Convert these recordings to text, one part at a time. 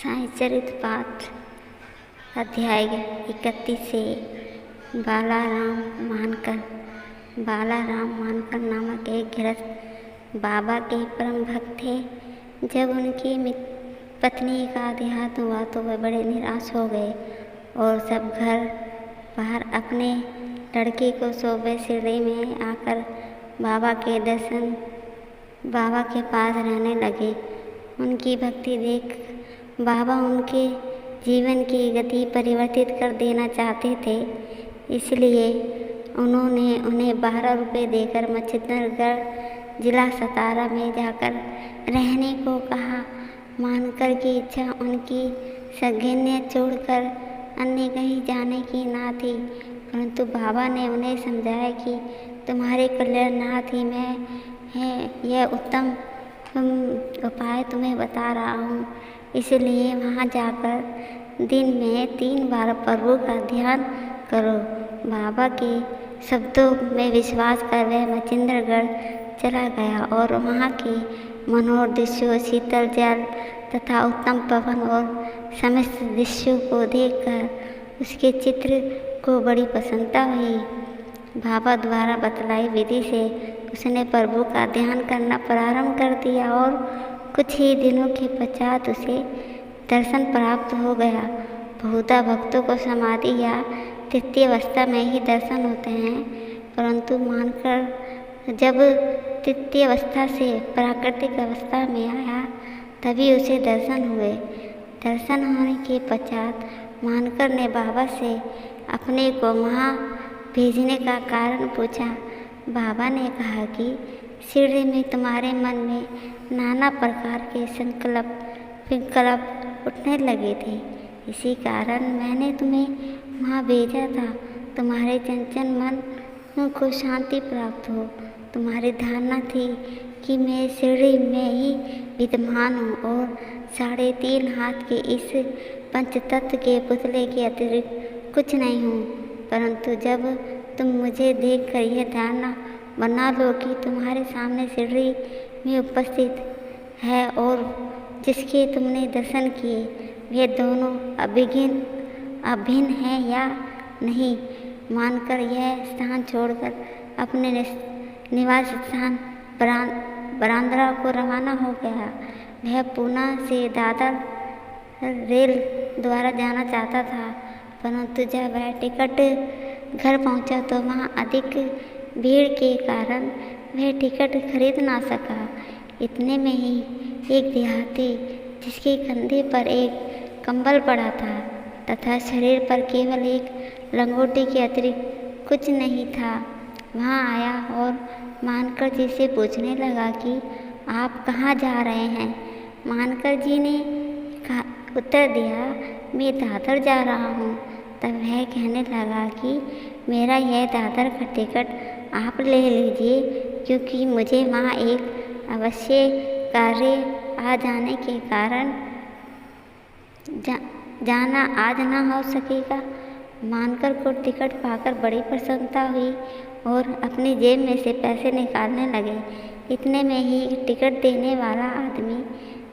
साईं चरित पाठ अध्याय 31 से बालाराम मानकर नामक एक गृहस्थ बाबा के परम भक्त थे। जब उनकी पत्नी का देहांत हुआ तो वे बड़े निराश हो गए और सब घर बाहर अपने लड़के को सौंपे शिरडी में आकर बाबा के पास रहने लगे। उनकी भक्ति देख बाबा उनके जीवन की गति परिवर्तित कर देना चाहते थे, इसलिए उन्होंने उन्हें 12 रुपये देकर मच्छिंद्रगढ़ जिला सतारा में जाकर रहने को कहा। मानकर की इच्छा उनकी सौगंध छोड़कर अन्य कहीं जाने की ना थी, परंतु बाबा ने उन्हें समझाया कि तुम्हारे कल्याणार्थ ही मैं यह उत्तम उपाय तुम्हें बता रहा हूँ। इसलिए वहाँ जाकर दिन में 3 बार प्रभु का ध्यान करो। बाबा के शब्दों में विश्वास कर वह मच्छिंद्रगढ़ चला गया और वहाँ के मनोहर दृश्यों, शीतल जल तथा उत्तम पवन और समस्त दृश्यों को देखकर उसके चित्र को बड़ी प्रसन्नता हुई। बाबा द्वारा बतलाई विधि से उसने प्रभु का ध्यान करना प्रारंभ कर दिया और कुछ ही दिनों के पश्चात उसे दर्शन प्राप्त हो गया। बहुधा भक्तों को समाधि या तृतीय अवस्था में ही दर्शन होते हैं, परंतु मानकर जब तृतीय अवस्था से प्राकृतिक अवस्था में आया तभी उसे दर्शन हुए। दर्शन होने के पश्चात मानकर ने बाबा से अपने को वहाँ भेजने का कारण पूछा। बाबा ने कहा कि शिरडी में तुम्हारे मन में नाना प्रकार के विकल्प उठने लगे थे, इसी कारण मैंने तुम्हें वहाँ भेजा था। तुम्हारे चंचल मन को शांति प्राप्त हो। तुम्हारी धारणा थी कि मैं शिरडी में ही विद्यमान हूँ और 3.5 हाथ के इस पंचतत्व के पुतले के अतिरिक्त कुछ नहीं हूँ, परंतु जब तुम मुझे देखकर यह धारणा बना लो कि तुम्हारे सामने शिरडी में उपस्थित है और जिसके तुमने दर्शन किए वे दोनों अभिन्न हैं या नहीं, मानकर यह स्थान छोड़कर अपने निवास स्थान बांद्रा को रवाना हो गया। वह पूना से दादर रेल द्वारा जाना चाहता था, परंतु जब वह टिकट घर पहुंचा तो वहां अधिक भीड़ के कारण वह टिकट खरीद ना सका। इतने में ही एक देहाती जिसके कंधे पर एक कंबल पड़ा था तथा शरीर पर केवल एक लंगोटी के अतिरिक्त कुछ नहीं था, वहाँ आया और मानकर जी से पूछने लगा कि आप कहाँ जा रहे हैं। मानकर जी ने उत्तर दिया, मैं दादर जा रहा हूँ। तब वह कहने लगा कि मेरा यह दादर का टिकट आप ले लीजिए, क्योंकि मुझे वहाँ एक अवश्य कार्य आ जाने के कारण जाना आज ना हो सकेगा। मानकर को टिकट पाकर बड़ी प्रसन्नता हुई और अपनी जेब में से पैसे निकालने लगे। इतने में ही टिकट देने वाला आदमी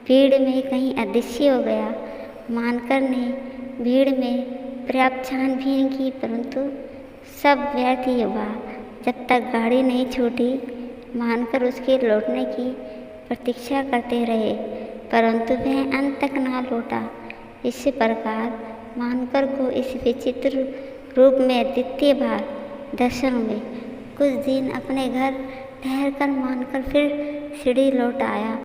भीड़ में कहीं अदृश्य हो गया। मानकर ने भीड़ में पर्याप्त छानबीन की, परंतु सब व्यर्थ ही हुआ। जब तक गाड़ी नहीं छूटी मानकर उसके लौटने की प्रतीक्षा करते रहे, परंतु वह अंत तक ना लौटा। इस प्रकार मानकर को इस विचित्र रूप में द्वितीय बार दर्शन हुए। कुछ दिन अपने घर ठहरकर मानकर फिर शिरडी लौट आया।